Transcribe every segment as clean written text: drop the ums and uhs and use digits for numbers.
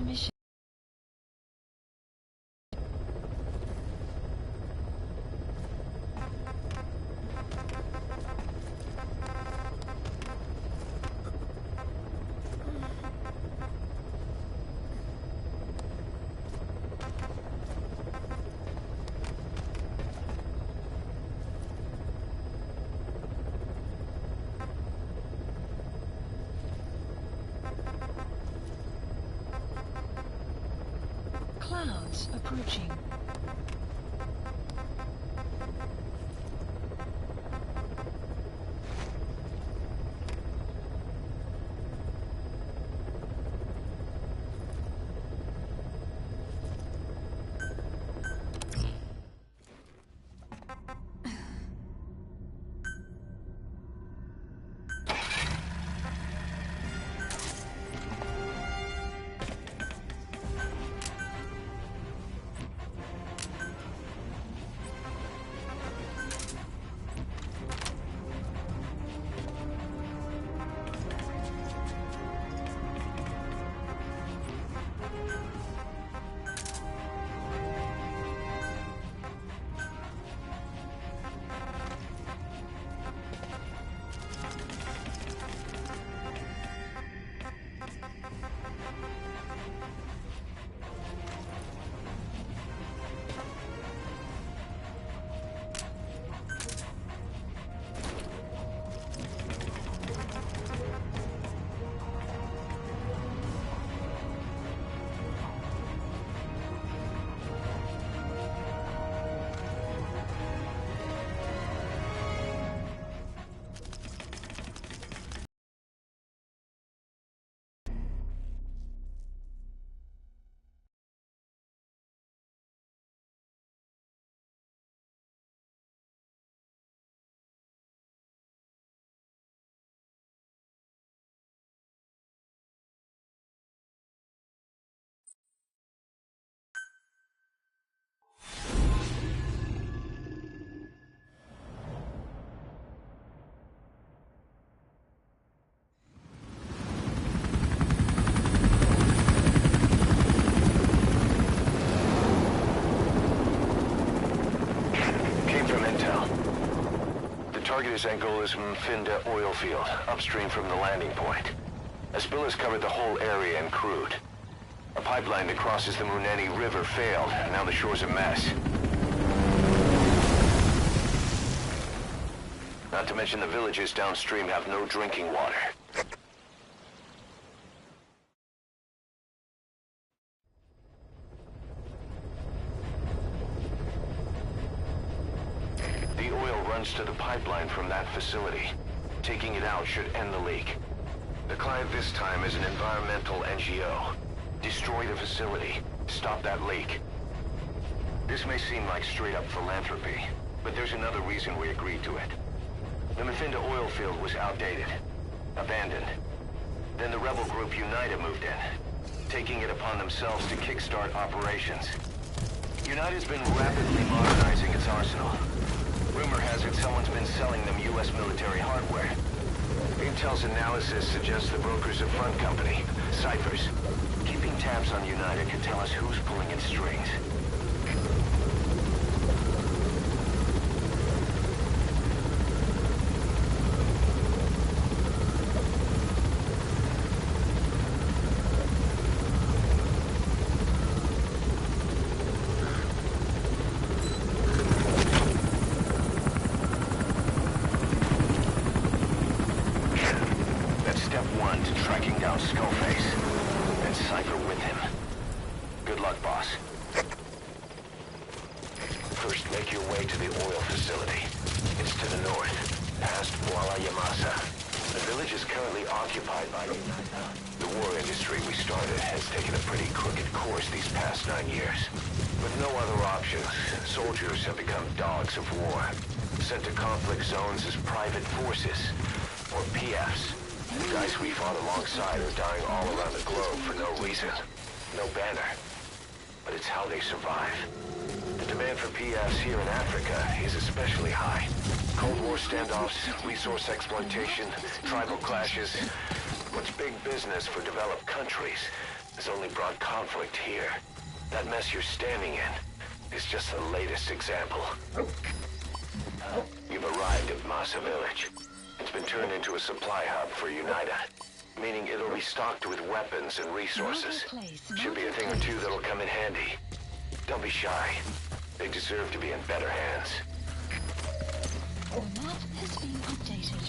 mission. Clouds approaching. Target is Angola's Mfinda oil field, upstream from the landing point. A spill has covered the whole area and crude. A pipeline that crosses the Muneni River failed, and now the shore's a mess. Not to mention the villages downstream have no drinking water. The oil runs to the pipeline from that facility. Taking it out should end the leak. The client this time is an environmental NGO. Destroy the facility. Stop that leak. This may seem like straight-up philanthropy, but there's another reason we agreed to it. The Mfinda oil field was outdated, abandoned. Then the rebel group UNITA moved in, taking it upon themselves to kickstart operations. UNITA's been rapidly modernizing its arsenal. Rumor has it someone's been selling them U.S. military hardware. Intel's analysis suggests the broker's a front company, Cyphers. Keeping tabs on UNITA can tell us who's pulling its strings. Step one to tracking down Skullface, and Cypher with him. Good luck, boss. First, make your way to the oil facility. It's to the north, past Kuala Yamasa. The village is currently occupied by UNITA. The war industry we started has taken a pretty crooked course these past 9 years. With no other options, soldiers have become dogs of war, sent to conflict zones as private forces, or PFs. The guys we fought alongside are dying all around the globe for no reason. No banner. But it's how they survive. The demand for PFs here in Africa is especially high. Cold War standoffs, resource exploitation, tribal clashes. What's big business for developed countries? has only brought conflict here. That mess you're standing in is just the latest example. You've arrived at Masa Village. It's been turned into a supply hub for UNITA, meaning it'll be stocked with weapons and resources. Should be a thing or two that'll come in handy. Don't be shy. They deserve to be in better hands. The map has been updated.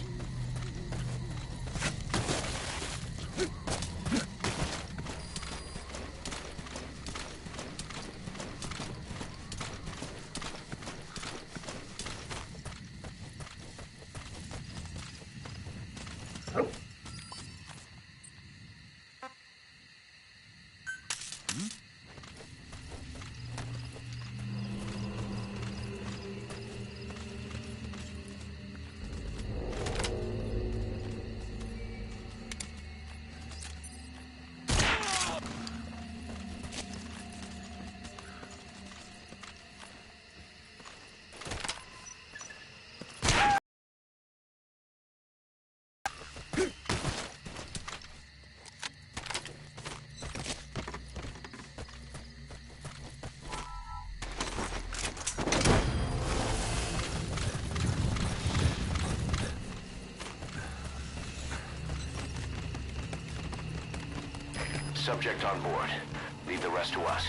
Subject on board. Leave the rest to us.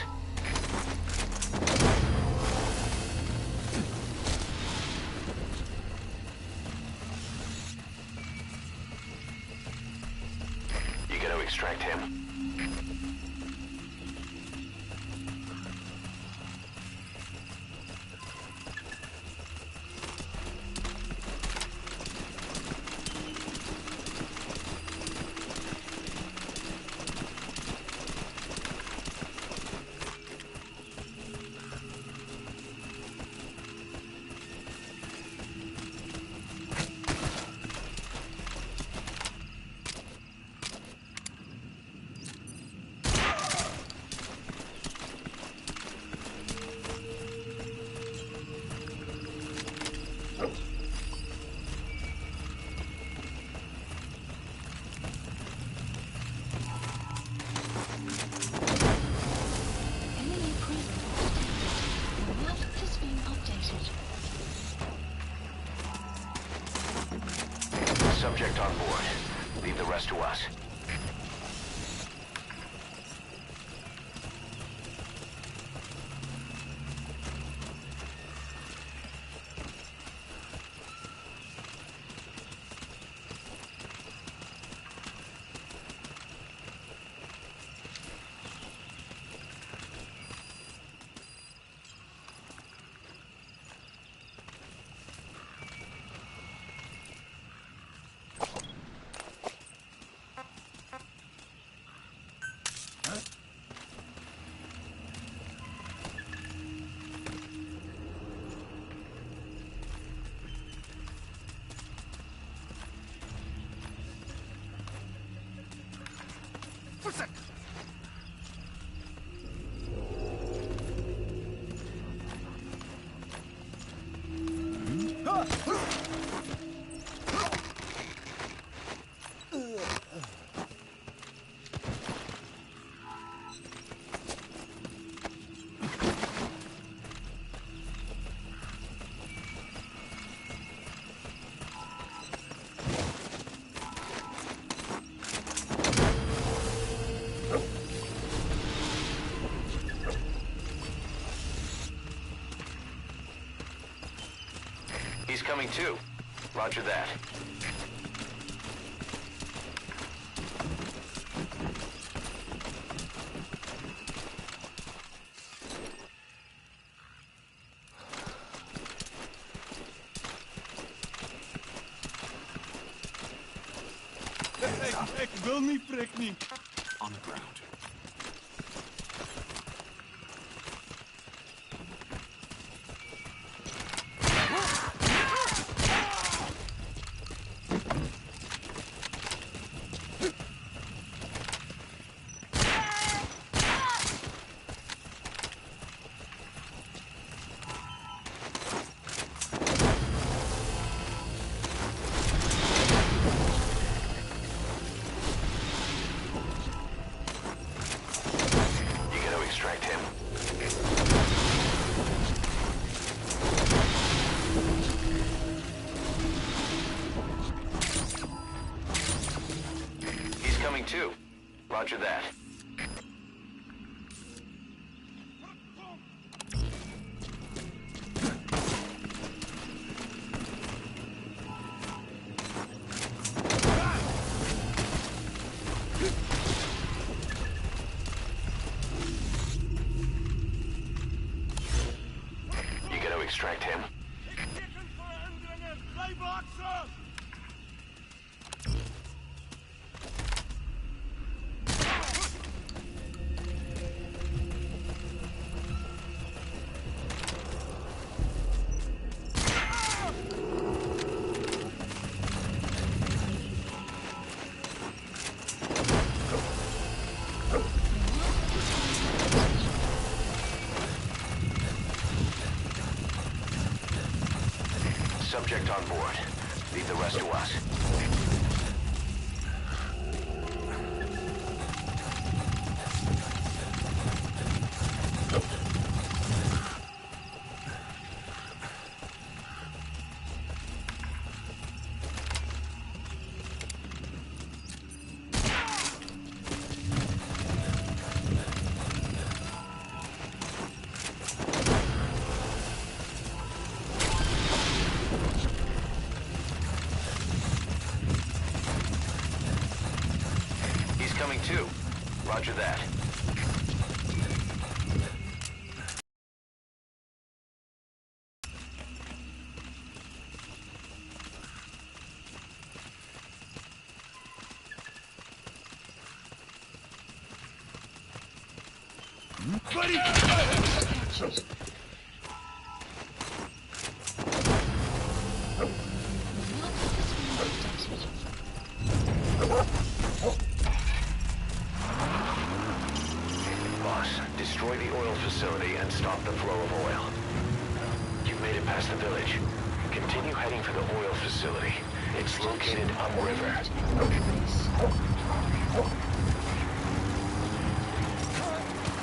You gotta extract him. Enemy presence detected. The map has been updated. Subject on board. Leave the rest to us. He's coming too. Roger that. Ik wil niet, prik niet. On the ground. coming too. Roger that. You gotta extract him. Subject on board. Leave the rest to us. Coming too. Roger that. Buddy! Captured. Destroy the oil facility and stop the flow of oil. You've made it past the village. Continue heading for the oil facility. It's located upriver.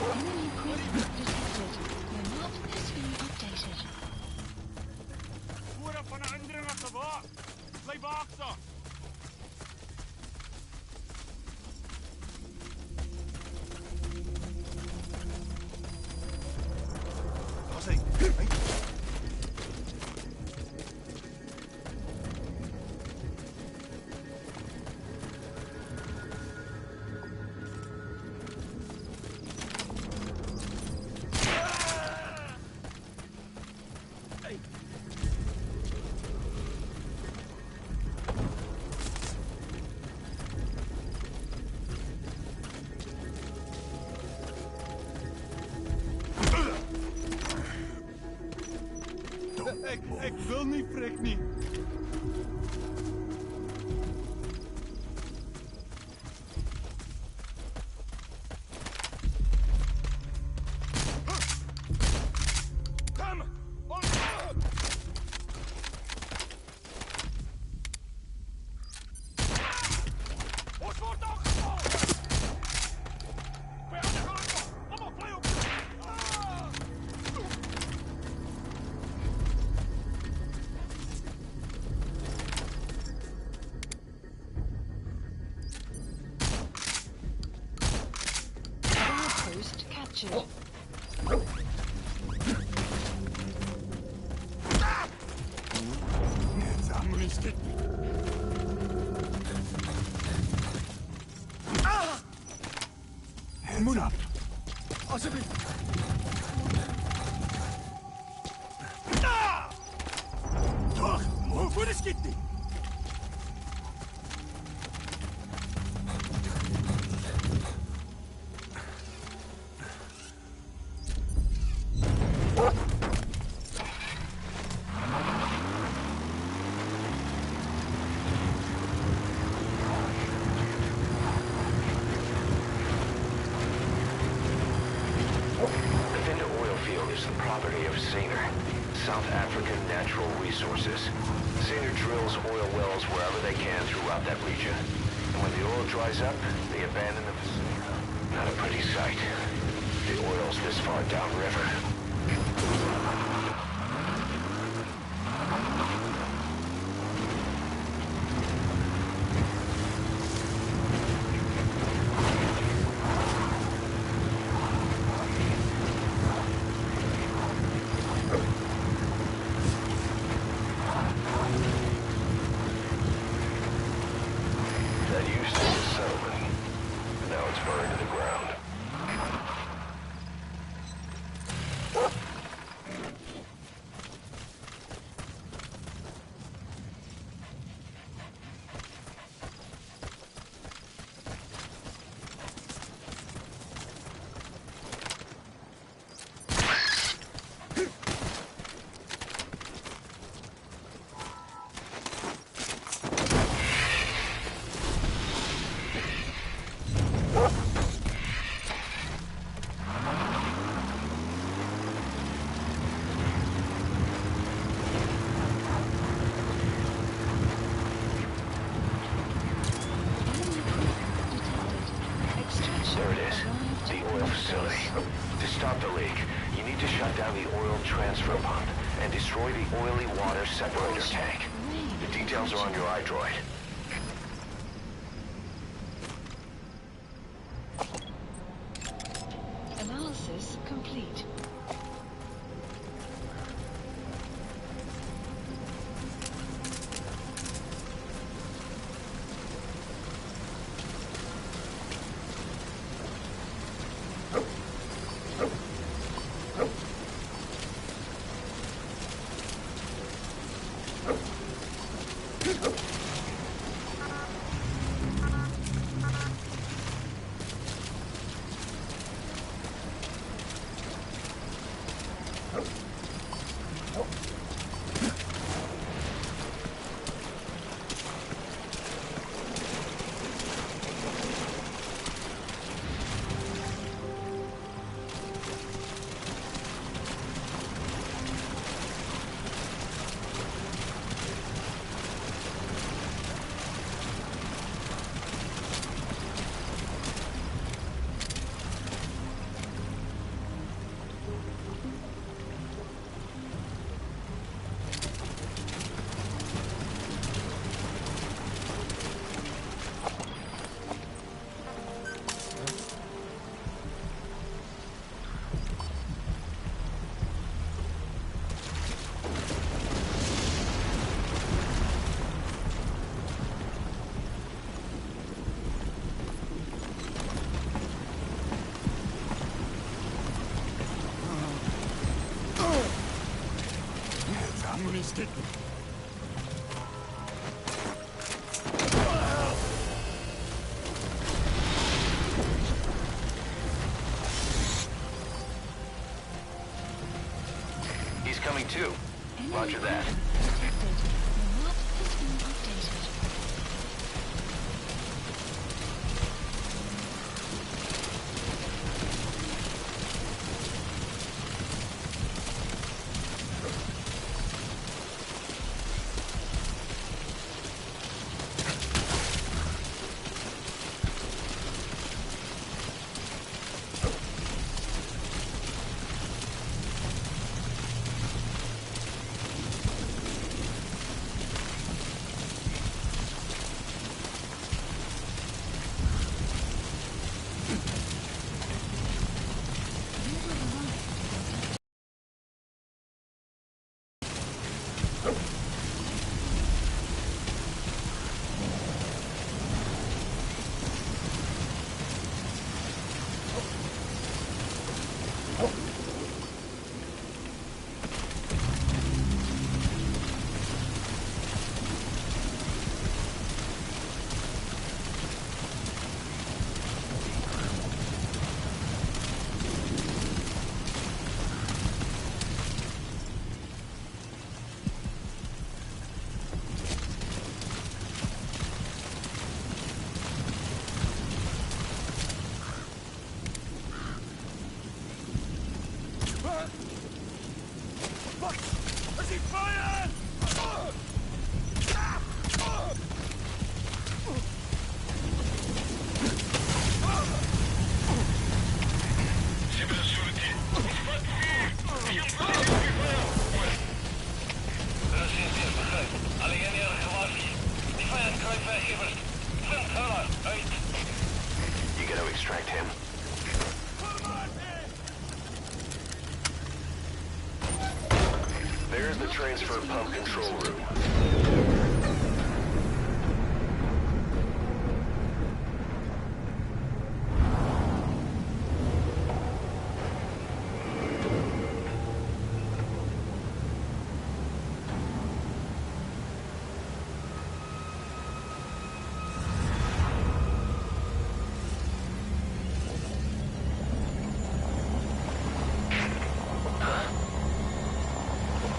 Enemy equipment detected. Your map has been updated. Voer van 'n indringer te waak. Bly waaksaam. Ik wil niet, vrek niet. Kom! Ons wordt aangevallen! Bij aan de gang! Allemaal play op! Post captured. Hands up. Alsjeblieft. Toch, voor de schiet. Property of Saner, South African Natural Resources. Saner drills oil wells wherever they can throughout that region. And when the oil dries up, they abandon the facility. Not a pretty sight. The oil's this far downriver. stop the leak, you need to shut down the oil transfer pump and destroy the oily water separator tank. The details are on your iDroid. Analysis complete. Missed it. He's coming too. Enemy Roger that. detected. The map has been updated. Fuck! Is he firing? You gotta extract him. There's the transfer pump control room.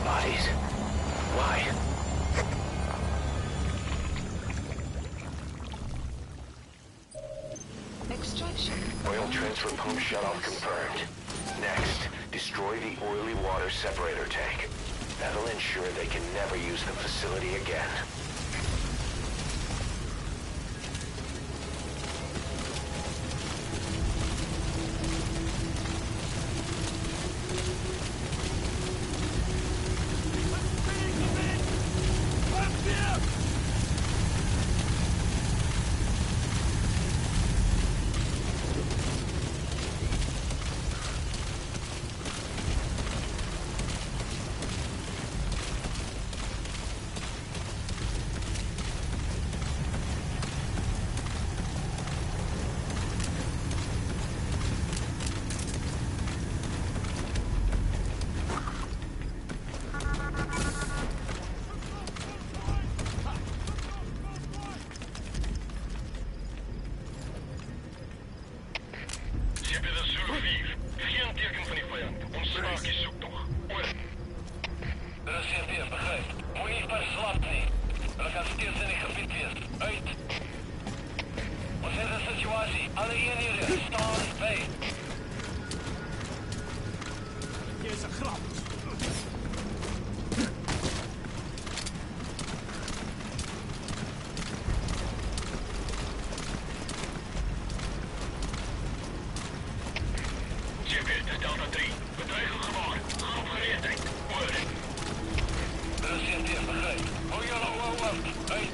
Bodies? Why? Extraction. Oil transfer pump shutoff confirmed. Next, destroy the oily water separator tank. That'll ensure they can never use the facility again. Alle eenheden, staan bij. Hier is een grap. Chip, Delta 3. Bedreiging gemaakt. Groep gereedheid. Over. Presenteer begrijp. Hou je al af. Uit.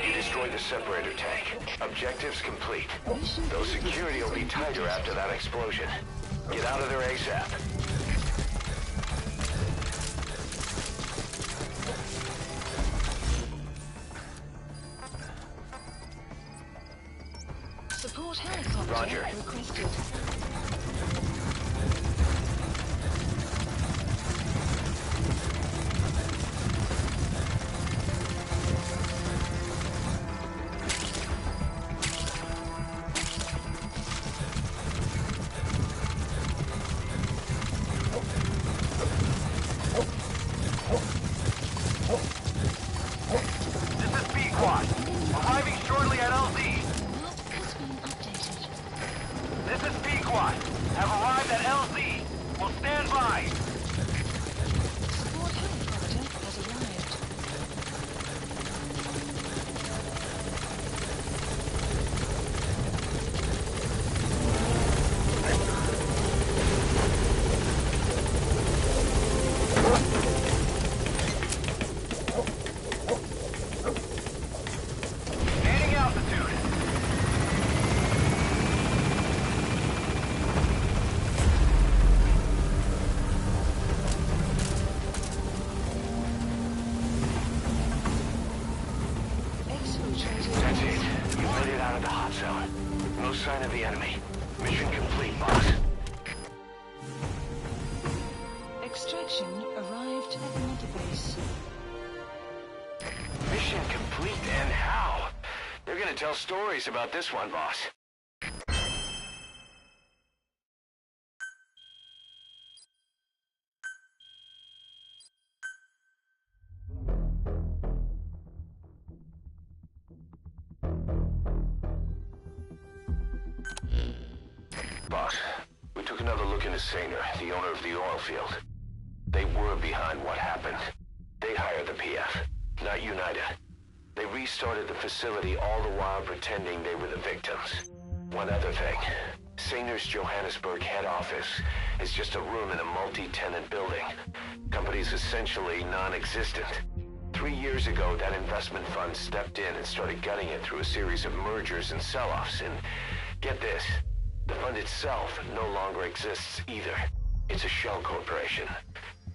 You destroyed the separator tank. Objectives complete. Though security will be tighter after that explosion. Get out of there ASAP. Support helicopter Roger. requested. This is B-Quad. Arriving shortly at LZ. Map has been updated. This is P-Quad. Have arrived at LZ. Will stand by. Support helicopter has arrived. Gaining altitude. Exfiltrated. That's it. You made it out of the hot zone. No sign of the enemy. Mission complete, boss. Extraction arrived at Mother Base. Mission complete, and how? They're gonna tell stories about this one, boss. Boss, we took another look into Saner, the owner of the oil field. They were behind what happened. They hired the PF, not UNITA. They restarted the facility all the while pretending they were the victims. One other thing. Saner's Johannesburg head office is just a room in a multi-tenant building. Company's essentially non-existent. 3 years ago, that investment fund stepped in and started gutting it through a series of mergers and sell-offs. And get this, the fund itself no longer exists either. It's a shell corporation,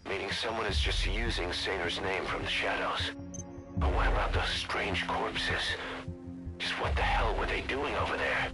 meaning someone is just using Saner's name from the shadows. But what about those strange corpses? Just what the hell were they doing over there?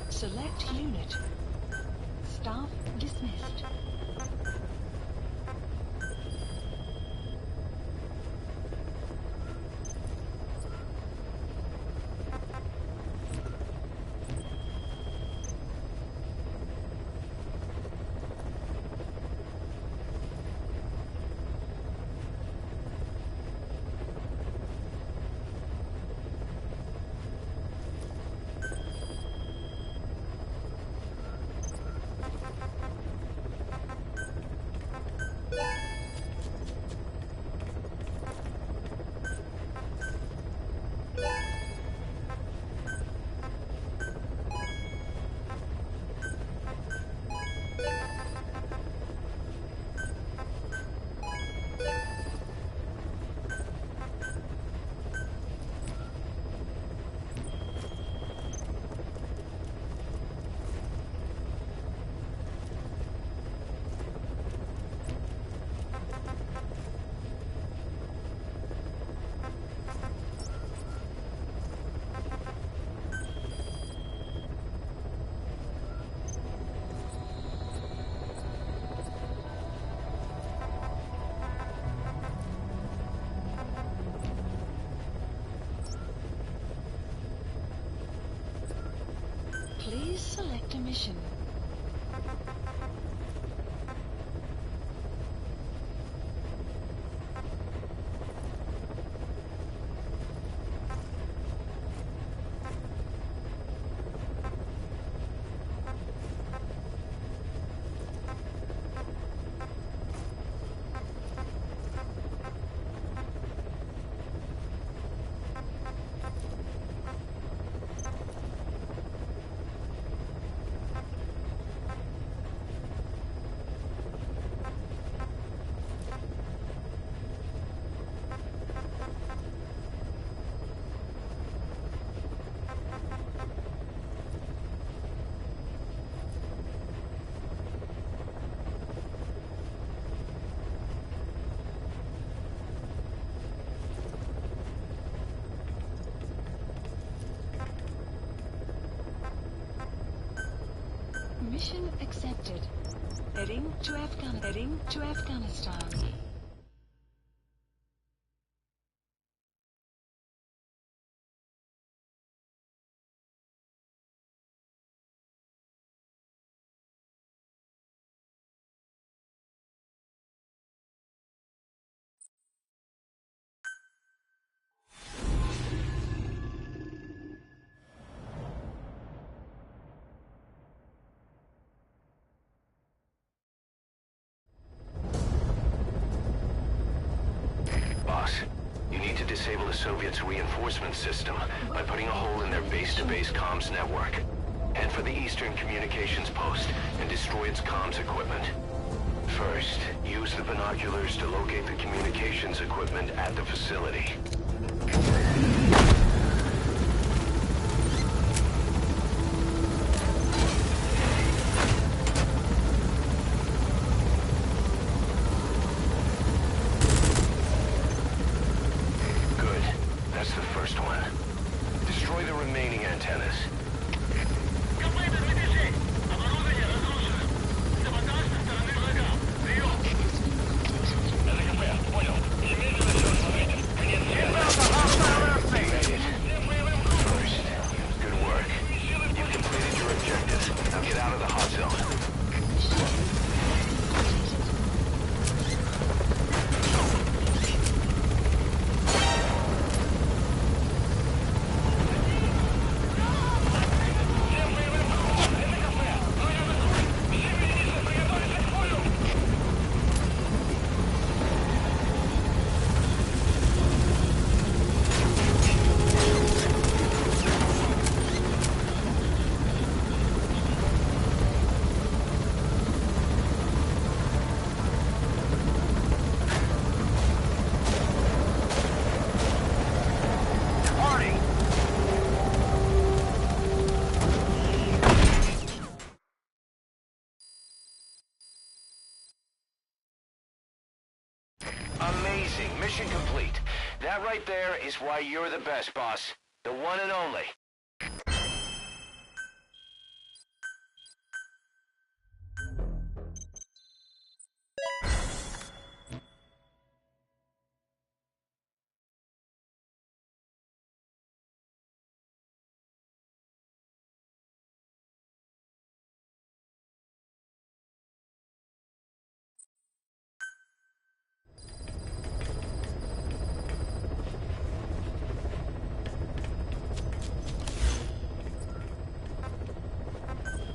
Select unit. Staff dismissed. select a mission. Mission accepted. Heading to Afghanistan. You need to disable the Soviets' reinforcement system by putting a hole in their base-to-base comms network. Head for the Eastern Communications Post and destroy its comms equipment. First, use the binoculars to locate the communications equipment at the facility. Amazing. Mission complete. That right there is why you're the best, boss. The one and only.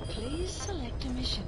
Please select a mission.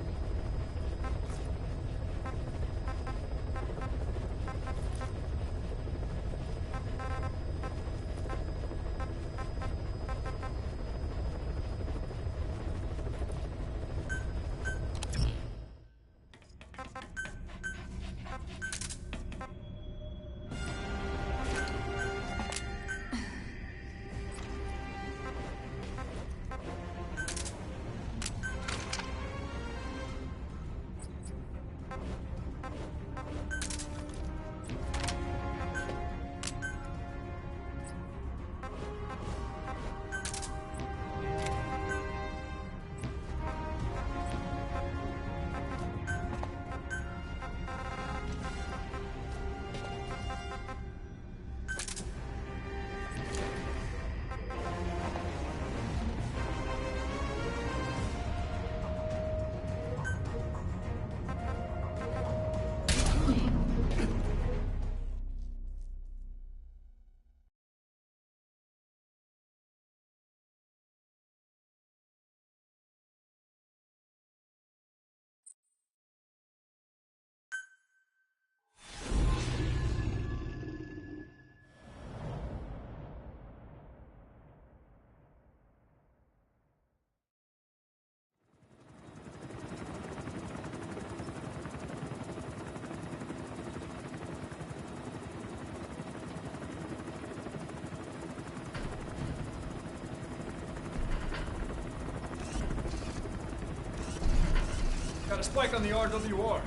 A spike on the RWR.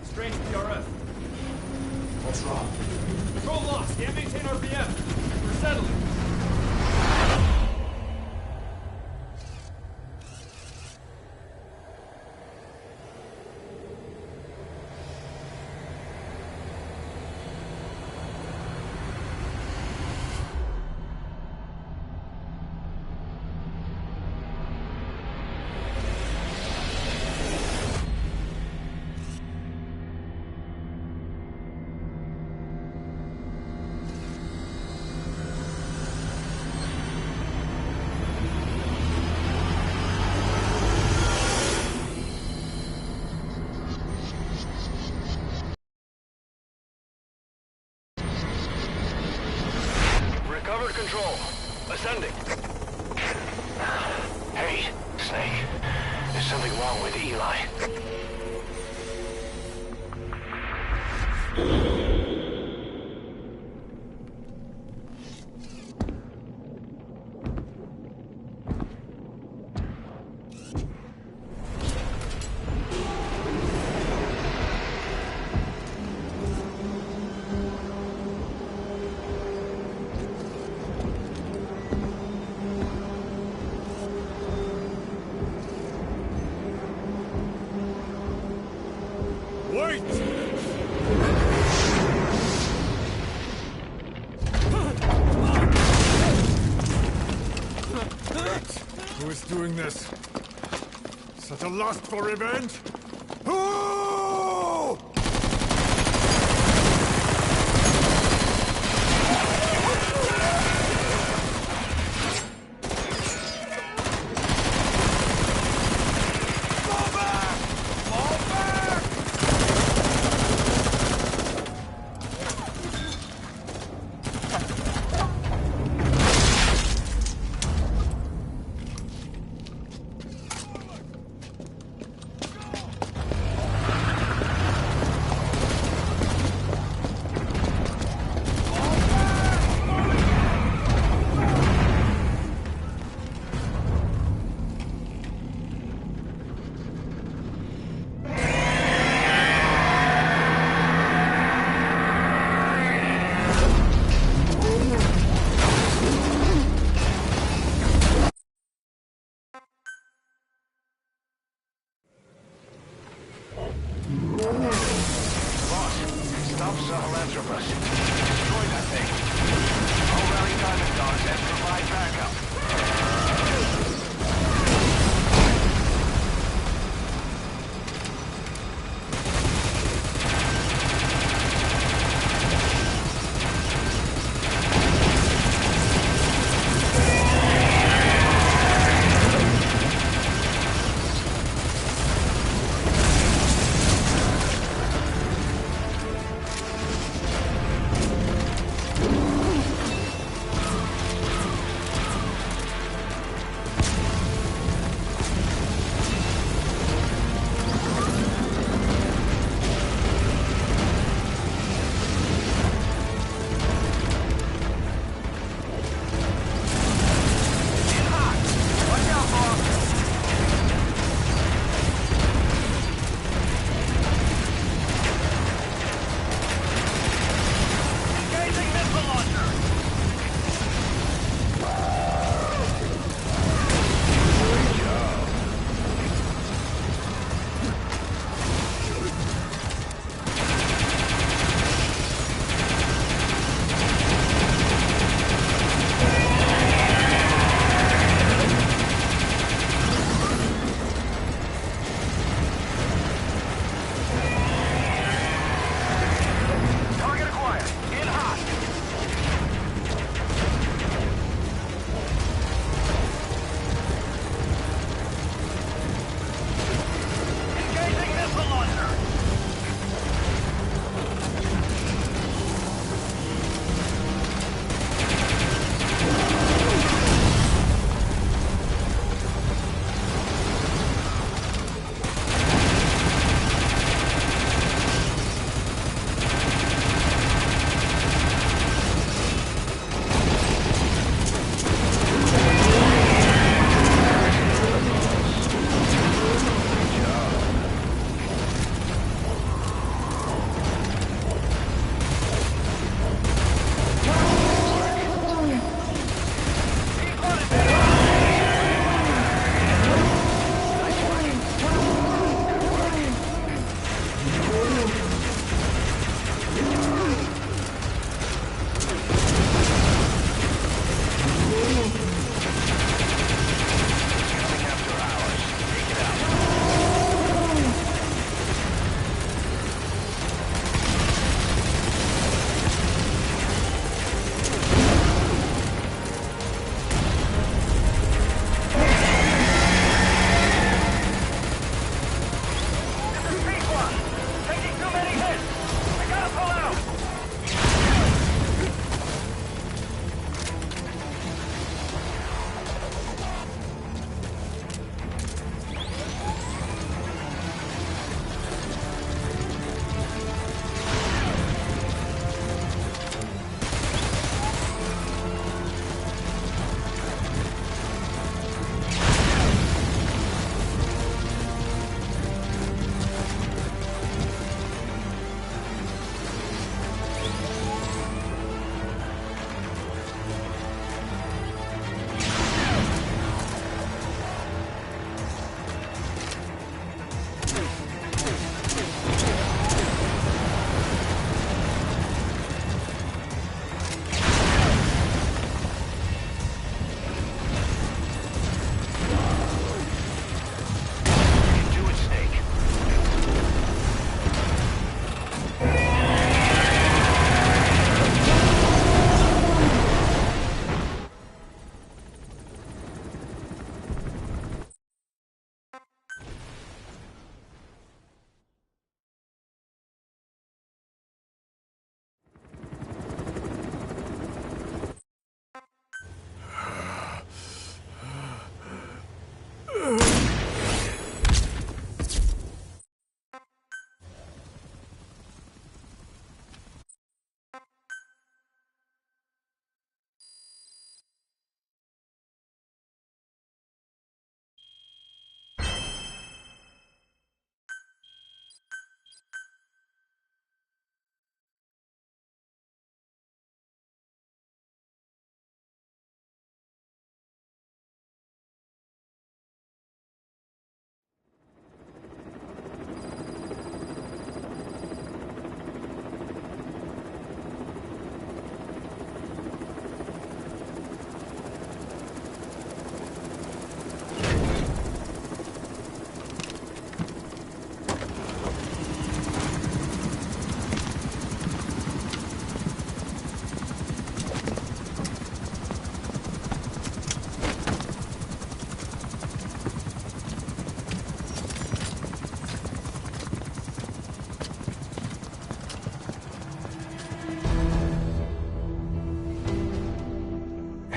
Strange PRF. What's wrong? Control lost. Can't maintain RPM. We're settling. Recovered control. Ascending. Hey, Snake. There's something wrong with Eli. Wait! Who is doing this? Such a lust for revenge? Who? Fall back! Fall back! Stop Sahelanthropus. Destroy that thing. I'll rally Diamond Dogs and provide backup.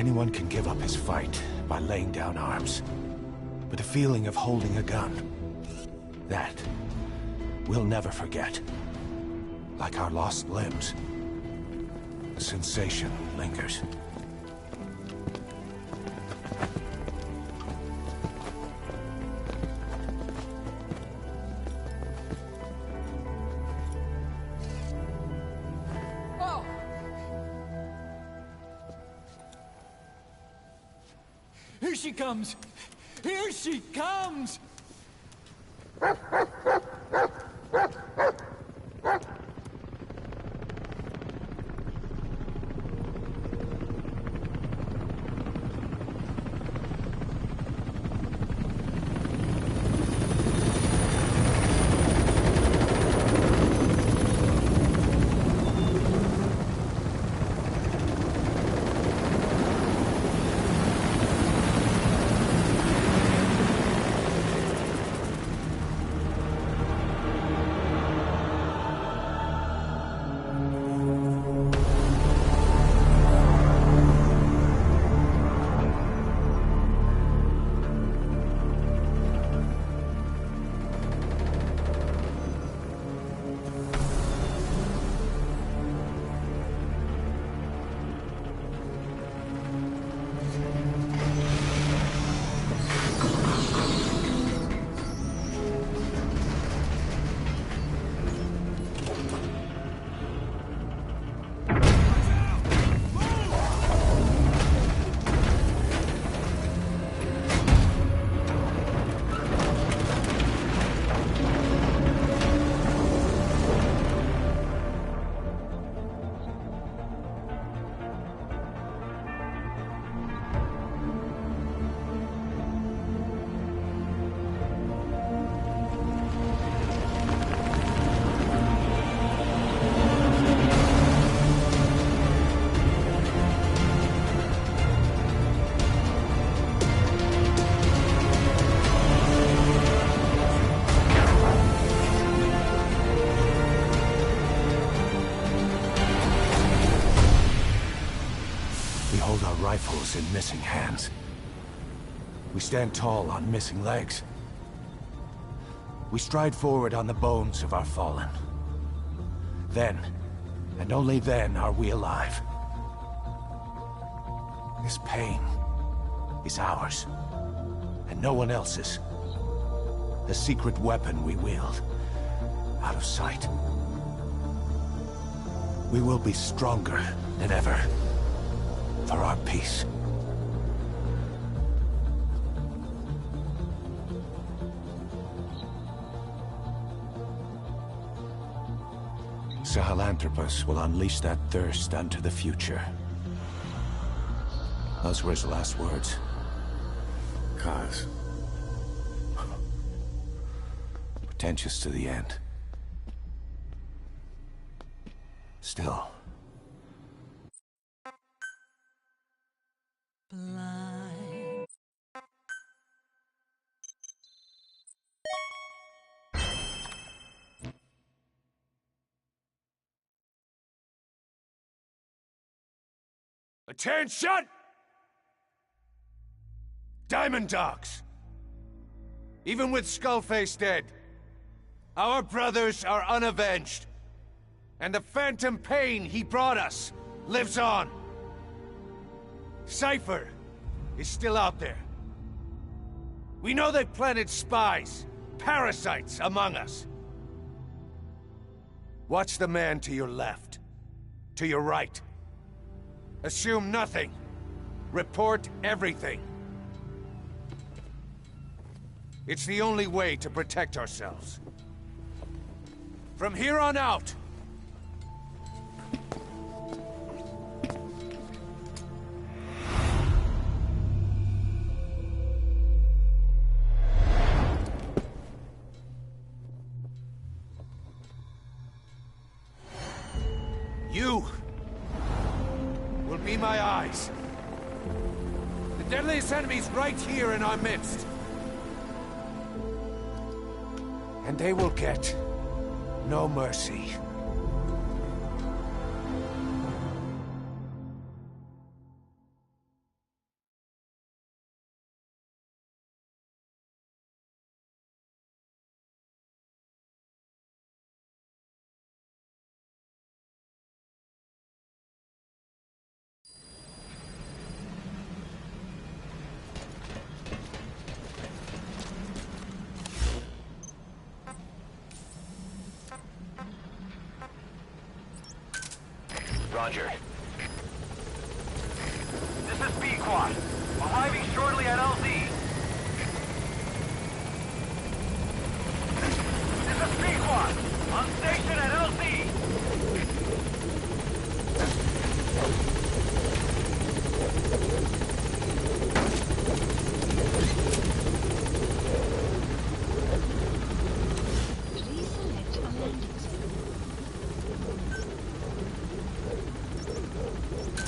Anyone can give up his fight by laying down arms. But the feeling of holding a gun, that we'll never forget. Like our lost limbs. The sensation lingers. Here she comes! Here she comes! Rifles in missing hands. We stand tall on missing legs. We stride forward on the bones of our fallen. Then, and only then, are we alive. This pain is ours, and no one else's. The secret weapon we wield, out of sight. We will be stronger than ever. For our peace. Sahelanthropus will unleash that thirst unto the future. Those were his last words. Kaz. Pretentious to the end. Still. Attention! Diamond Dogs! Even with Skullface dead, our brothers are unavenged. And the phantom pain he brought us lives on. Cypher is still out there. We know they've planted spies, parasites among us. Watch the man to your left, to your right. Assume nothing. Report everything. It's the only way to protect ourselves. From here on out, you will be my eyes. The deadliest enemy's right here in our midst. And they will get no mercy. Roger. This is Pequod. Arriving shortly at LZ. This is Pequod. On station at LZ. Please select a landing zone.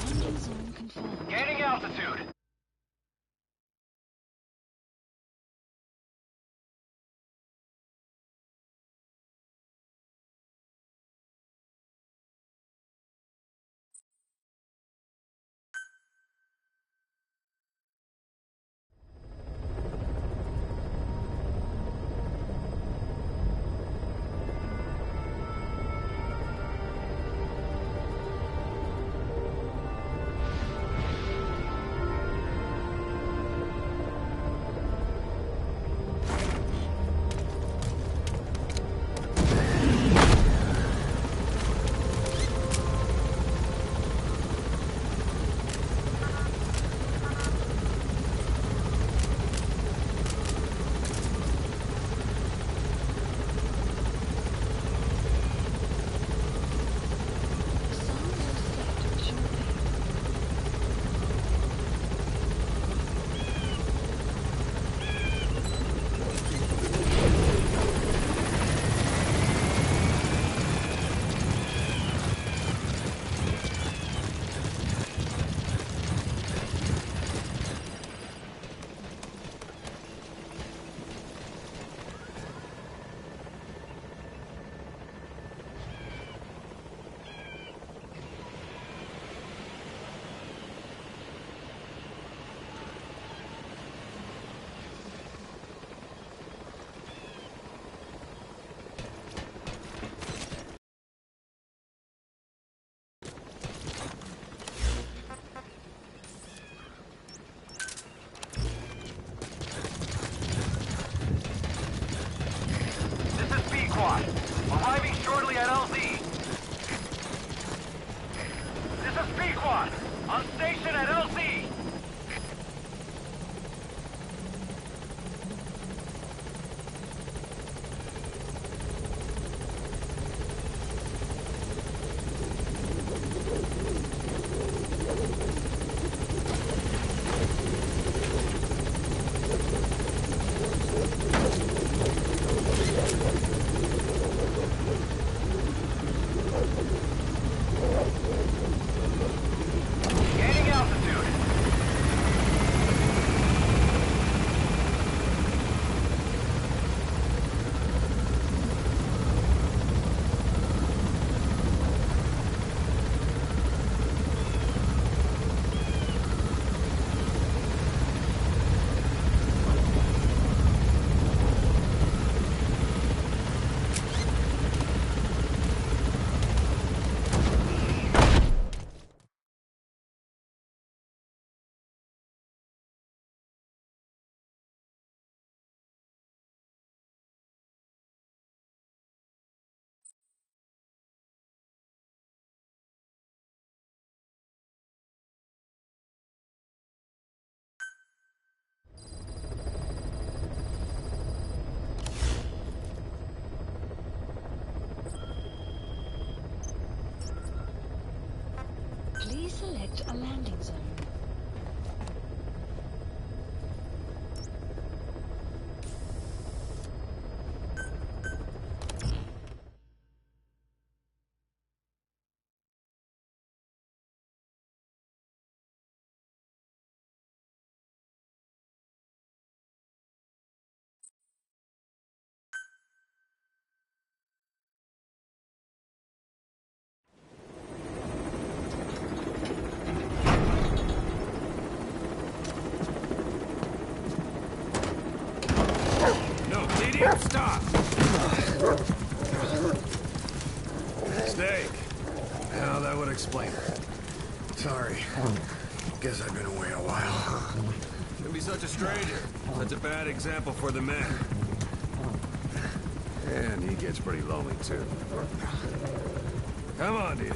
Landing zone confirmed. Gaining altitude. Sun will set shortly. This is Pequod. Arriving shortly at LZ. This is Pequod. On station at LZ. Gaining altitude. Please select a landing zone. No, idiot, stop! Snake. Well, that would explain it. Sorry. Guess I've been away a while. Don't be such a stranger. That's a bad example for the men. And he gets pretty lonely, too. Come on, Didi.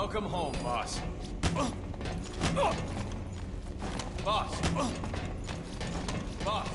Welcome home, boss. Boss. Boss.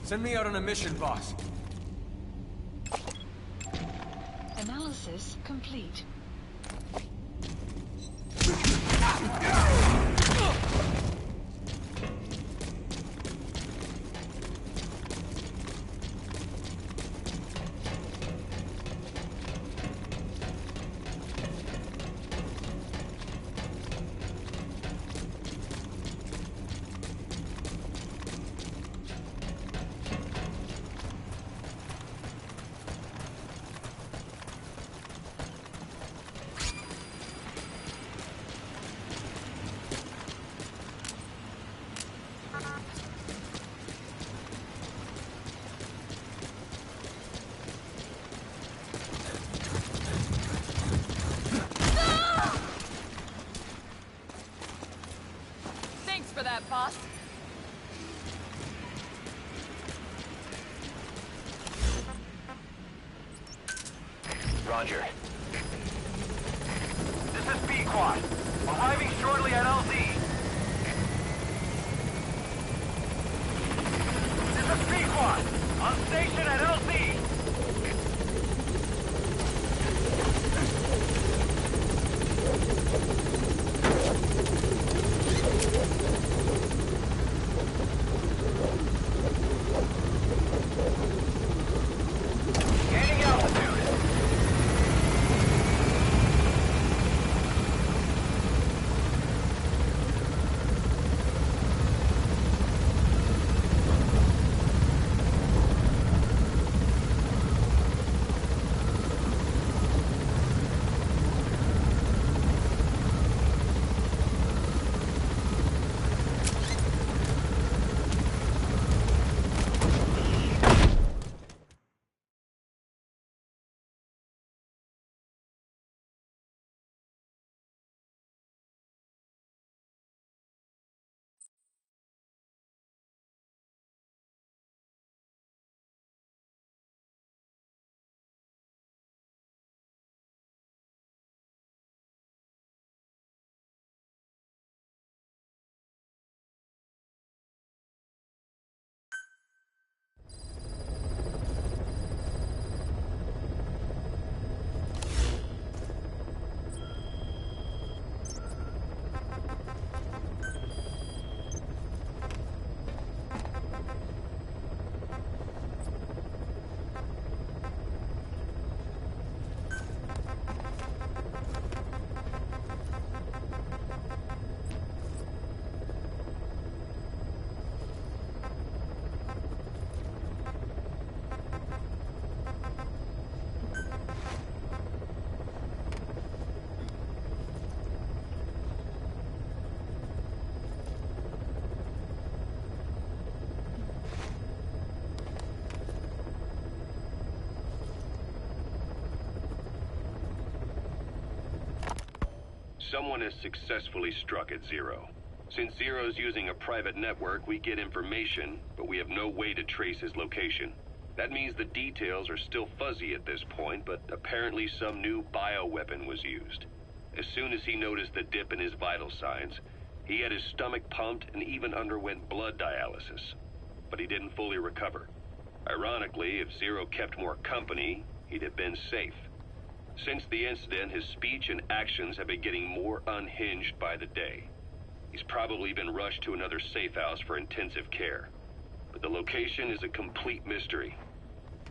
Send me out on a mission, boss. Analysis complete. Thanks for that, boss. Roger. This is Pequod. Arriving shortly at LZ. This is Pequod. On station at LZ. Gaining altitude. Someone has successfully struck at Zero. Since Zero's using a private network, we get information, but we have no way to trace his location. That means the details are still fuzzy at this point, but apparently some new bioweapon was used. As soon as he noticed the dip in his vital signs, he had his stomach pumped and even underwent blood dialysis. But he didn't fully recover. Ironically, if Zero kept more company, he'd have been safe. Since the incident, his speech and actions have been getting more unhinged by the day. He's probably been rushed to another safe house for intensive care. But the location is a complete mystery.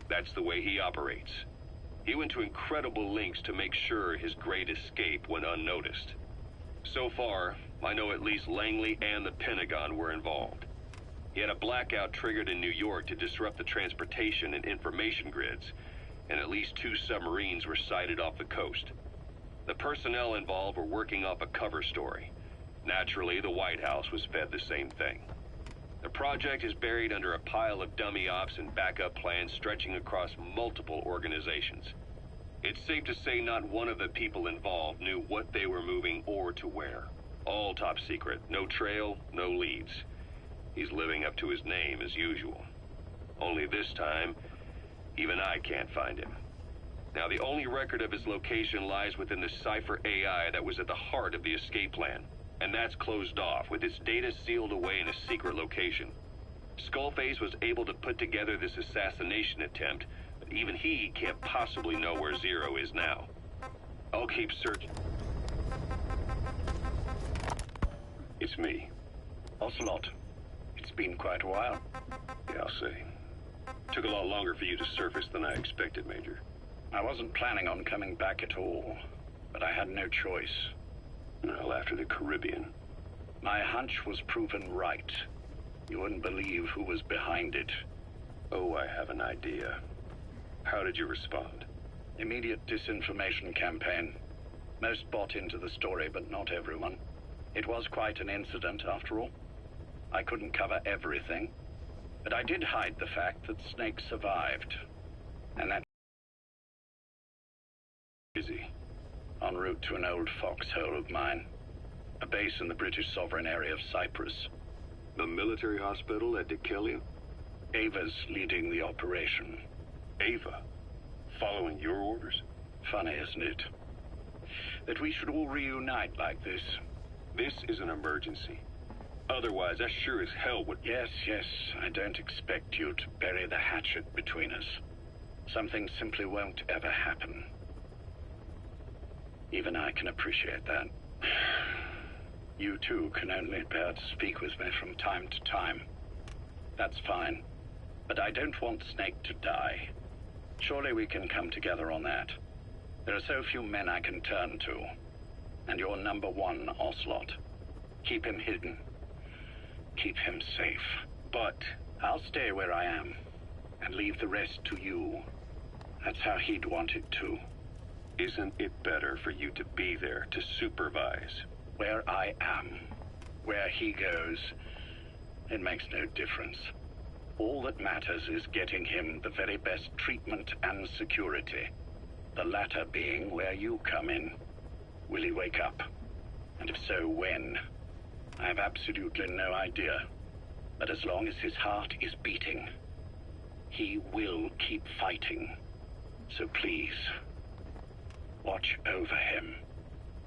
That's the way he operates. He went to incredible lengths to make sure his great escape went unnoticed. So far, I know at least Langley and the Pentagon were involved. He had a blackout triggered in New York to disrupt the transportation and information grids, and at least 2 submarines were sighted off the coast. The personnel involved were working off a cover story. Naturally, the White House was fed the same thing. The project is buried under a pile of dummy ops and backup plans stretching across multiple organizations. It's safe to say not one of the people involved knew what they were moving or to where. All top secret, no trail, no leads. He's living up to his name as usual. Only this time, even I can't find him. Now, the only record of his location lies within the Cypher AI that was at the heart of the escape plan. And that's closed off, with its data sealed away in a secret location. Skullface was able to put together this assassination attempt, but even he can't possibly know where Zero is now. I'll keep searching. It's me. Ocelot. It's been quite a while. Yeah, I'll say. Took a lot longer for you to surface than I expected, Major. I wasn't planning on coming back at all, but I had no choice. Well, after the Caribbean. My hunch was proven right. You wouldn't believe who was behind it. Oh, I have an idea. How did you respond? Immediate disinformation campaign. Most bought into the story, but not everyone. It was quite an incident, after all. I couldn't cover everything, but I did hide the fact that Snake survived. And that... Is he? En route to an old foxhole of mine. A base in the British sovereign area of Cyprus. The military hospital at Dikelia? Ava's leading the operation. Ava? Following your orders? Funny, isn't it? That we should all reunite like this. This is an emergency. Otherwise, I sure as hell would... Yes, I don't expect you to bury the hatchet between us. Something simply won't ever happen. Even I can appreciate that. You too can only bear to speak with me from time to time. That's fine. But I don't want Snake to die. Surely we can come together on that. There are so few men I can turn to. And you're number one, Ocelot. Keep him hidden. Keep him safe. But I'll stay where I am and leave the rest to you. That's how he'd want it too. Isn't it better for you to be there to supervise? Where I am, where he goes, it makes no difference. All that matters is getting him the very best treatment and security. The latter being where you come in. Will he wake up? And if so, when? I have absolutely no idea. But as long as his heart is beating, he will keep fighting. So please, watch over him.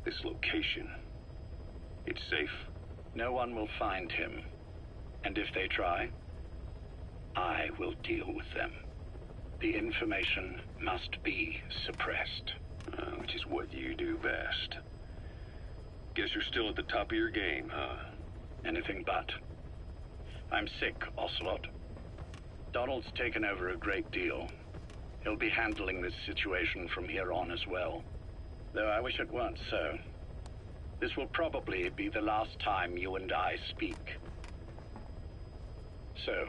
This location, it's safe? No one will find him. And if they try, I will deal with them. The information must be suppressed. Which is what you do best. Guess you're still at the top of your game, huh? Anything but. I'm sick, Ocelot. Donald's taken over a great deal. He'll be handling this situation from here on as well. Though I wish it weren't so. This will probably be the last time you and I speak. So,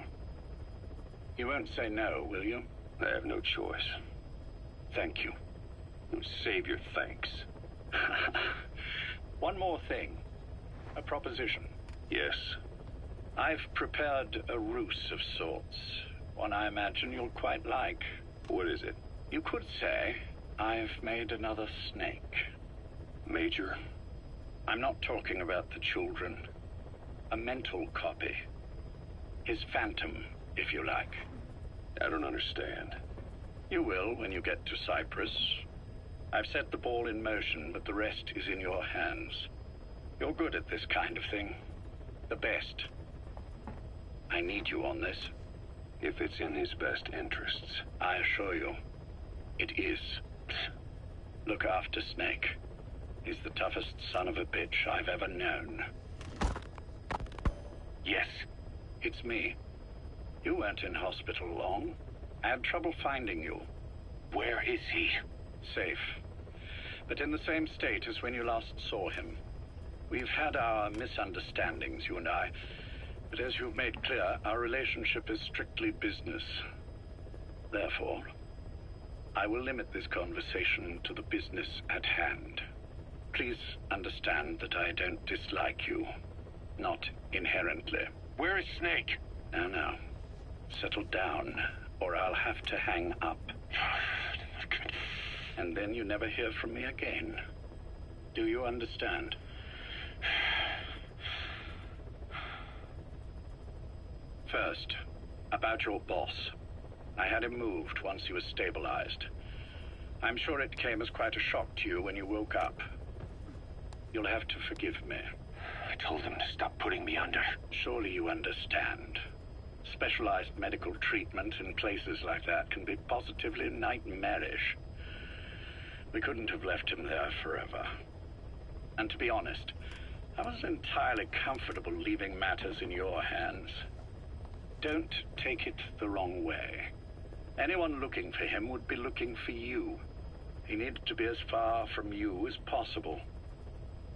you won't say no, will you? I have no choice. Thank you. Save your thanks. One more thing. A proposition. Yes? I've prepared a ruse of sorts. One I imagine you'll quite like. What is it? You could say I've made another Snake. Major? I'm not talking about the children. A mental copy. His phantom, if you like. I don't understand. You will when you get to Cyprus. I've set the ball in motion, but the rest is in your hands. You're good at this kind of thing. The best. I need you on this. If it's in his best interests. I assure you, it is. Look after Snake. He's the toughest son of a bitch I've ever known. Yes, it's me. You weren't in hospital long. I had trouble finding you. Where is he? Safe. But in the same state as when you last saw him. We've had our misunderstandings, you and I. But as you've made clear, our relationship is strictly business. Therefore, I will limit this conversation to the business at hand. Please understand that I don't dislike you. Not inherently. Where is Snake? Now. Settle down, or I'll have to hang up. And then you never hear from me again. Do you understand? First, about your boss. I had him moved once he was stabilized. I'm sure it came as quite a shock to you when you woke up. You'll have to forgive me. I told him to stop putting me under. Surely you understand. Specialized medical treatment in places like that can be positively nightmarish. We couldn't have left him there forever. And to be honest, I wasn't entirely comfortable leaving matters in your hands. Don't take it the wrong way. Anyone looking for him would be looking for you. He needed to be as far from you as possible.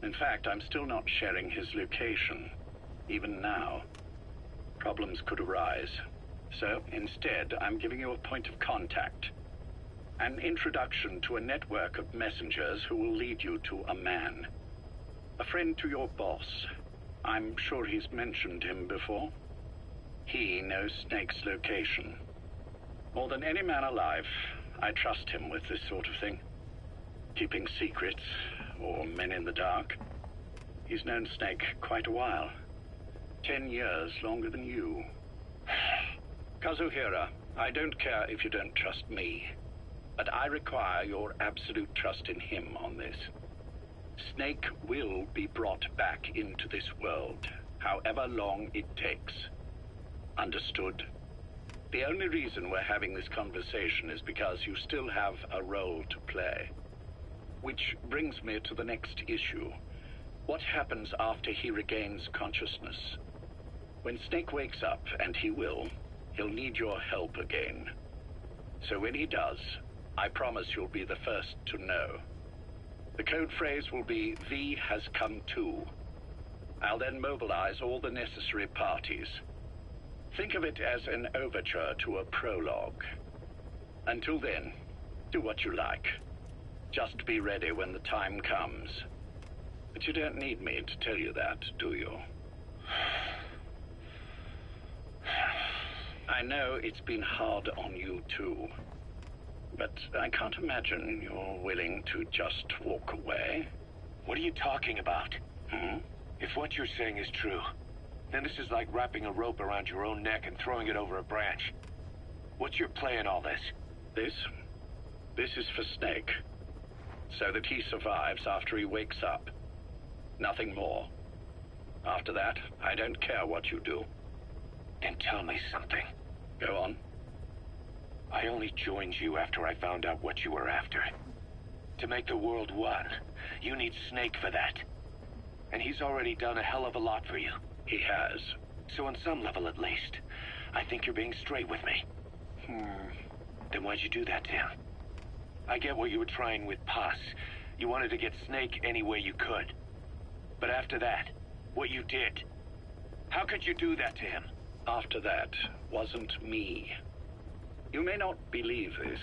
In fact, I'm still not sharing his location, even now. Problems could arise. So, instead, I'm giving you a point of contact. An introduction to a network of messengers who will lead you to a man. A friend to your boss. I'm sure he's mentioned him before. He knows Snake's location. More than any man alive, I trust him with this sort of thing. Keeping secrets, or men in the dark. He's known Snake quite a while. 10 years longer than you. Kazuhira, I don't care if you don't trust me, but I require your absolute trust in him on this. Snake will be brought back into this world, however long it takes. Understood? The only reason we're having this conversation is because you still have a role to play. Which brings me to the next issue. What happens after he regains consciousness? When Snake wakes up, and he will, he'll need your help again. So when he does, I promise you'll be the first to know. The code phrase will be, V has come to. I'll then mobilize all the necessary parties. Think of it as an overture to a prologue. Until then, do what you like. Just be ready when the time comes. But you don't need me to tell you that, do you? I know it's been hard on you too. But I can't imagine you're willing to just walk away. What are you talking about? If what you're saying is true, then this is like wrapping a rope around your own neck and throwing it over a branch. What's your play in all this? This is for Snake. So that he survives after he wakes up. Nothing more. After that, I don't care what you do. Then tell me something. Go on. I only joined you after I found out what you were after. To make the world one, you need Snake for that. And he's already done a hell of a lot for you. He has. So on some level at least, I think you're being straight with me. Then why'd you do that to him? I get what you were trying with Paz. You wanted to get Snake any way you could. But after that, what you did, how could you do that to him? After that wasn't me. You may not believe this,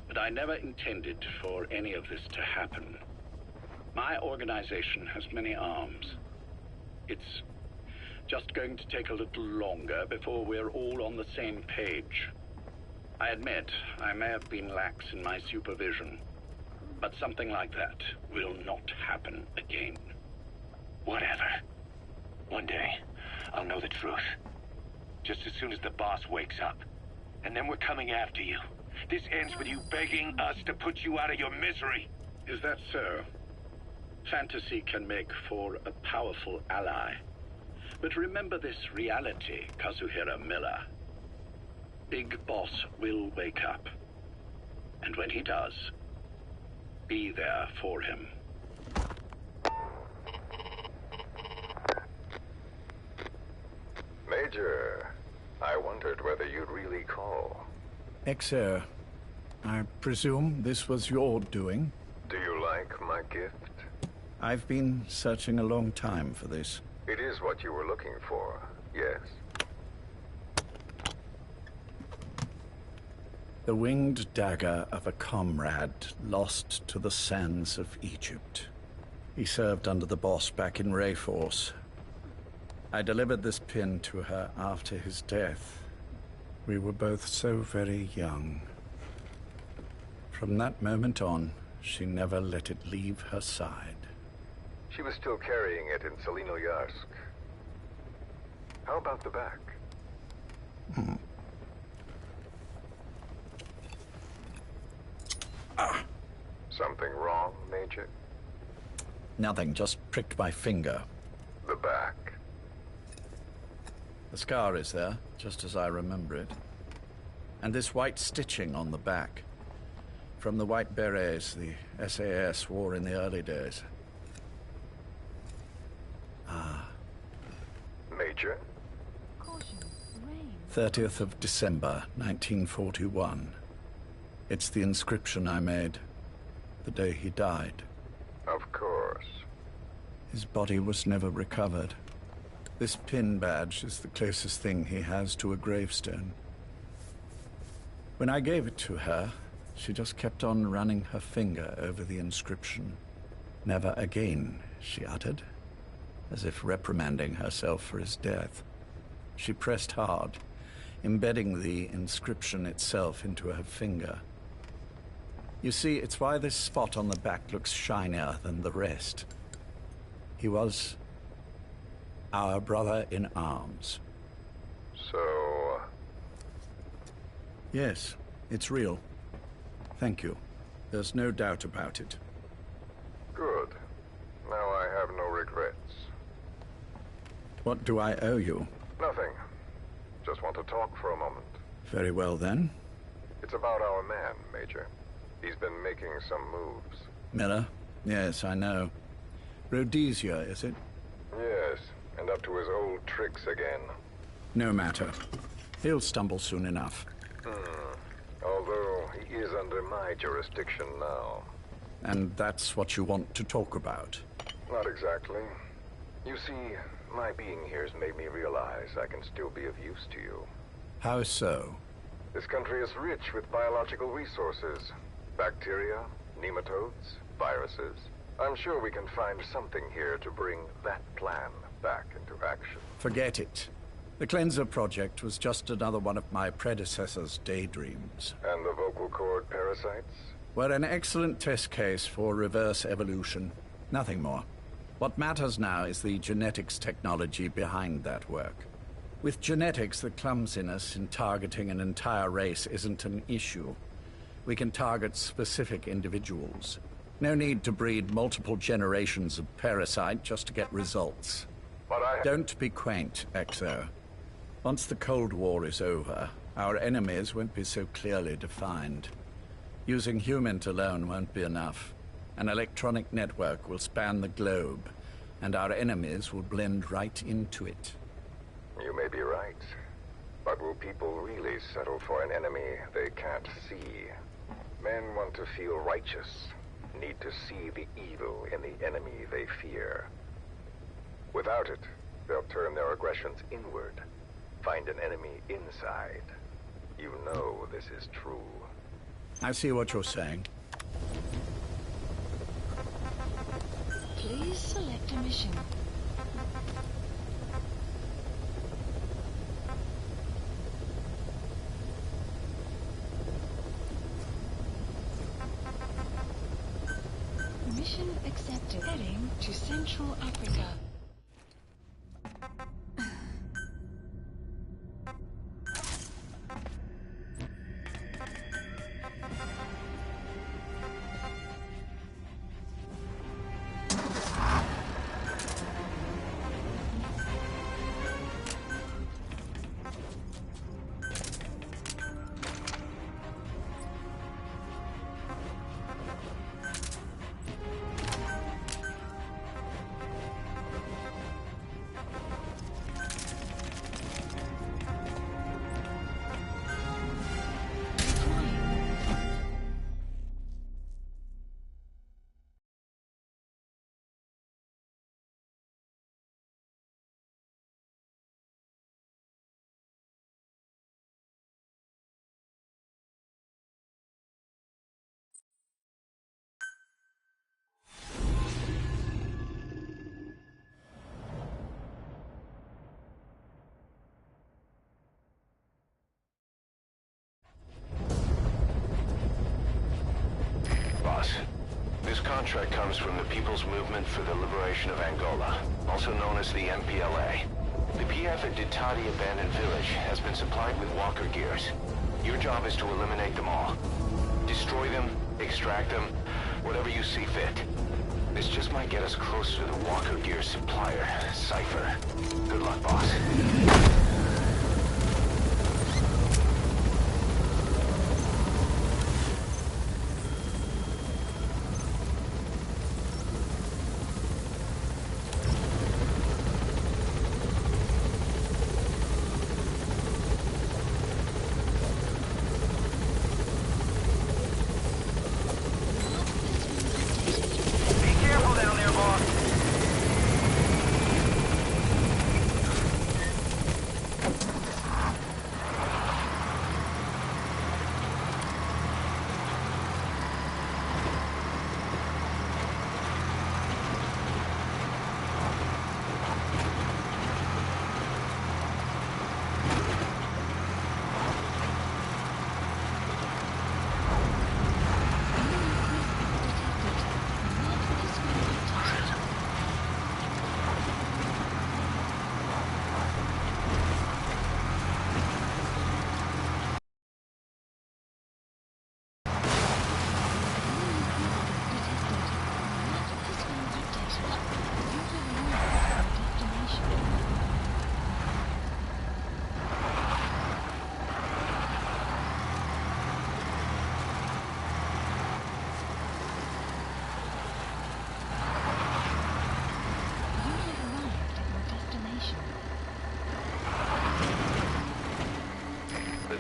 but I never intended for any of this to happen. My organization has many arms. It's just going to take a little longer before we're all on the same page. I admit I may have been lax in my supervision, but something like that will not happen again. Whatever. One day, I'll know the truth. Just as soon as the boss wakes up. And then we're coming after you. This ends with you begging us to put you out of your misery. Is that so? Fantasy can make for a powerful ally. But remember this reality, Kazuhira Miller. Big Boss will wake up. And when he does, be there for him. Major, I wondered whether you'd really call. XO, I presume this was your doing? Do you like my gift? I've been searching a long time for this. It is what you were looking for, yes. The winged dagger of a comrade lost to the sands of Egypt. He served under the boss back in Rayforce. I delivered this pin to her after his death. We were both so very young. From that moment on, she never let it leave her side. She was still carrying it in Selinoyarsk. How about the back? Something wrong, Major? Nothing, just pricked my finger. The back. The scar is there, just as I remember it. And this white stitching on the back. From the white berets the SAS wore in the early days. Ah. Major? 30th of December, 1941. It's the inscription I made the day he died. Of course. His body was never recovered. This pin badge is the closest thing he has to a gravestone. When I gave it to her, she just kept on running her finger over the inscription. Never again, she uttered, as if reprimanding herself for his death. She pressed hard, embedding the inscription itself into her finger. You see, it's why this spot on the back looks shinier than the rest. He was our brother in arms. So... Yes, it's real. Thank you. There's no doubt about it. Good. Now I have no regrets. What do I owe you? Nothing. Just want to talk for a moment. Very well, then. It's about our man, Major. He's been making some moves. Miller? Yes, I know. Rhodesia, is it? Yes, and up to his old tricks again. No matter. He'll stumble soon enough. Although he is under my jurisdiction now. And that's what you want to talk about? Not exactly. You see, my being here has made me realize I can still be of use to you. How so? This country is rich with biological resources. Bacteria, nematodes, viruses. I'm sure we can find something here to bring that plan back into action. Forget it. The Cleanser Project was just another one of my predecessor's daydreams. And the vocal cord parasites? Were an excellent test case for reverse evolution. Nothing more. What matters now is the genetics technology behind that work. With genetics, the clumsiness in targeting an entire race isn't an issue. We can target specific individuals. No need to breed multiple generations of parasite just to get results. But Don't be quaint, XO. Once the Cold War is over, our enemies won't be so clearly defined. Using humans alone won't be enough. An electronic network will span the globe, and our enemies will blend right into it. You may be right. But will people really settle for an enemy they can't see? Men want to feel righteous, need to see the evil in the enemy they fear. Without it, they'll turn their aggressions inward, find an enemy inside. You know this is true. I see what you're saying. Please select a mission. Mission accepted. Heading to Central Africa. contract comes from the People's Movement for the Liberation of Angola, also known as the MPLA. The PF at Ditati Abandoned Village has been supplied with walker gears. Your job is to eliminate them all. Destroy them, extract them, whatever you see fit. This just might get us closer to the walker gear supplier, Cypher. Good luck, boss.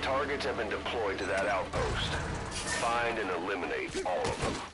Targets have been deployed to that outpost. Find and eliminate all of them.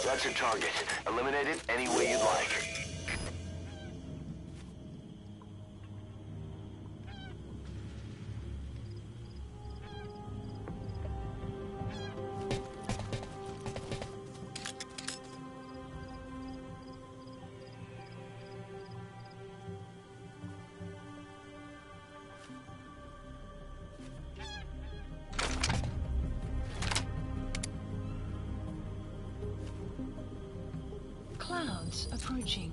That's your target. Eliminate it any way you'd like. Clouds approaching.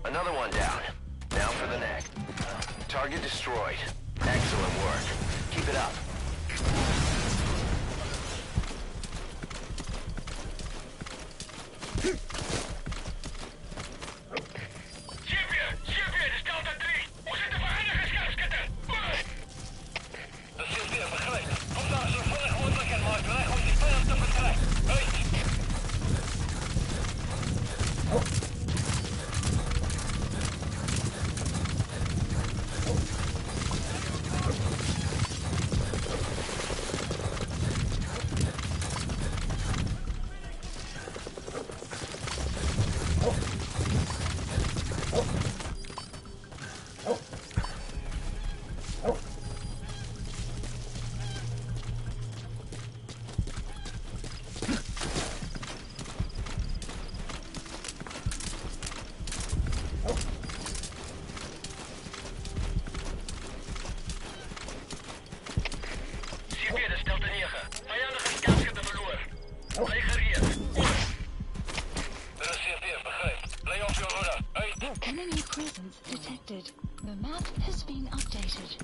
Another one down. Now for the neck. Target destroyed. Excellent work. Keep it up. Delta 9. Vijandige scoutschutten verloren. Leeg gereed. Er is CFTF, begreep. Lay off your order. Hey. Enemy presence detected. The map has been updated.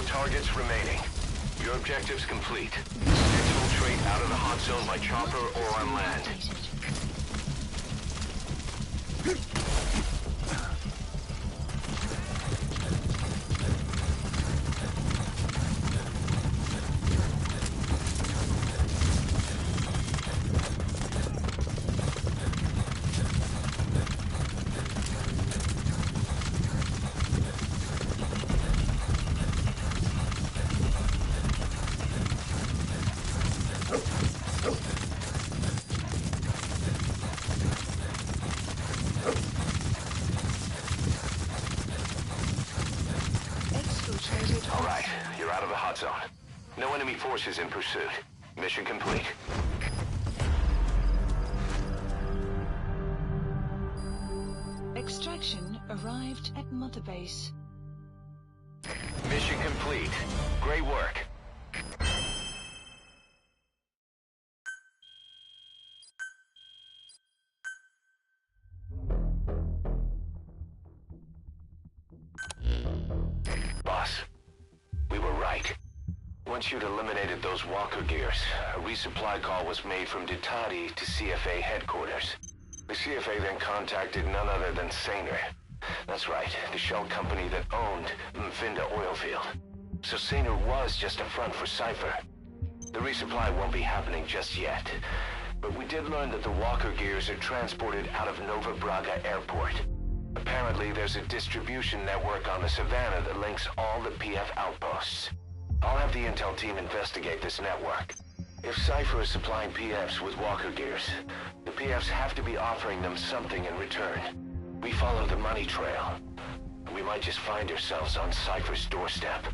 Targets remaining. Your objective's complete. Exfiltrate out of the hot zone by chopper or on land. All right, you're out of the hot zone. No enemy forces in pursuit. Mission complete. Extraction arrived at Mother Base. Mission complete. Great work. Boss, we were right. Once you'd eliminated those walker gears, a resupply call was made from Ditadi to CFA headquarters. The CFA then contacted none other than Saner. That's right, the shell company that owned Mfinda Oilfield. So Saner was just a front for Cypher. The resupply won't be happening just yet. But we did learn that the walker gears are transported out of Nova Braga Airport. Apparently, there's a distribution network on the Savannah that links all the PF outposts. I'll have the intel team investigate this network. If Cypher is supplying PFs with walker gears, the PFs have to be offering them something in return. We follow the money trail. We might just find ourselves on Cypher's doorstep.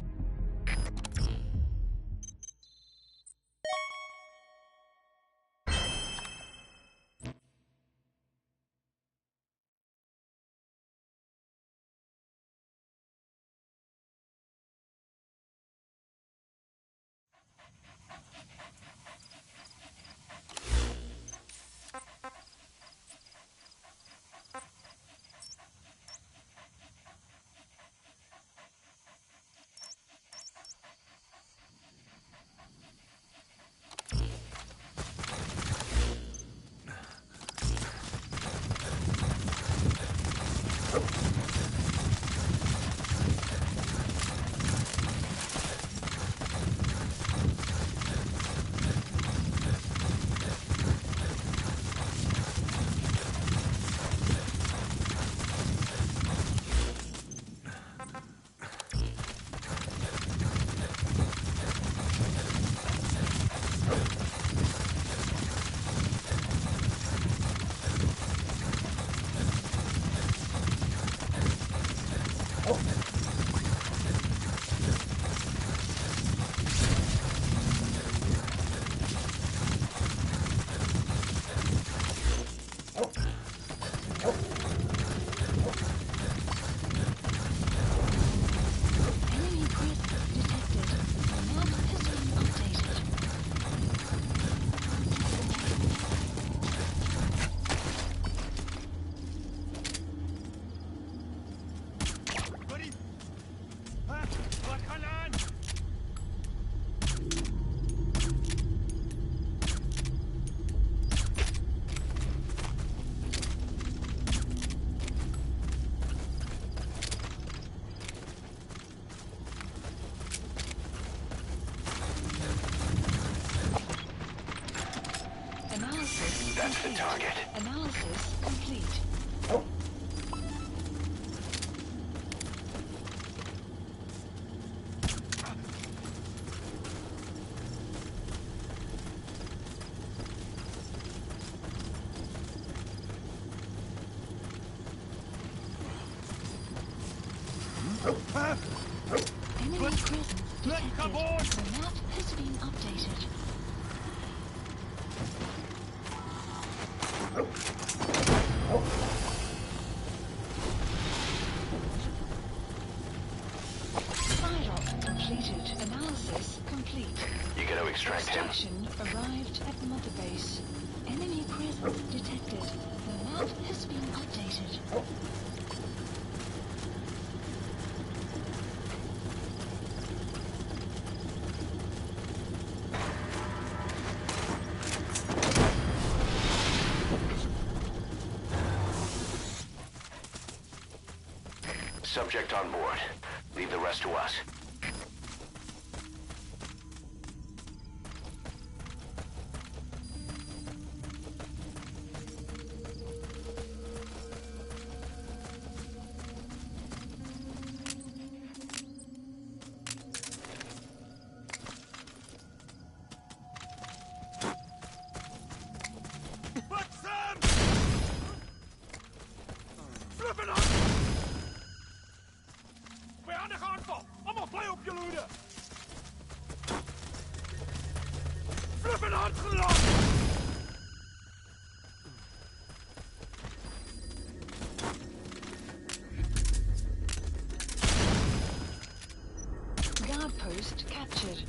the target. Analysis complete. Enemy presence detected. The map has been updated. Side-off completed. Analysis complete. You gotta extract him. Extraction arrived at Mother Base. Enemy presence detected. The map has been updated. Subject on board. Leave the rest to us. Flip it up! Weer aan de aanval! Allemaal blij op je loede! Flip it hard gelost! Guard post captured.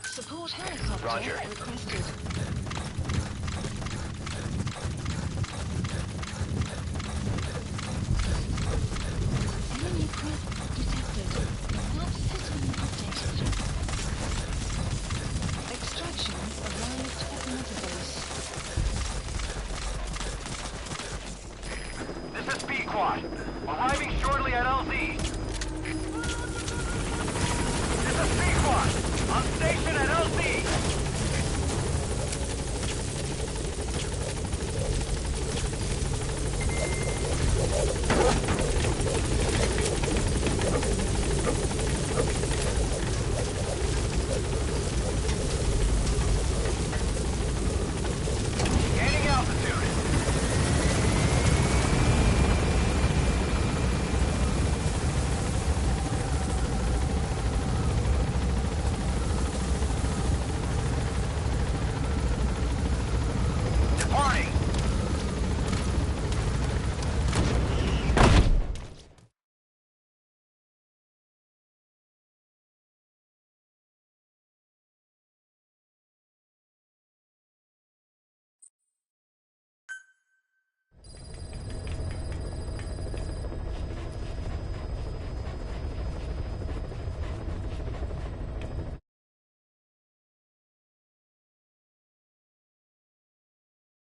Support helicopter Roger. requested. Enemy presence detected. The map has been updated. Extraction arrived at Mother Base. This is Pequod. Arriving shortly at LZ. This is Pequod. On station at LZ.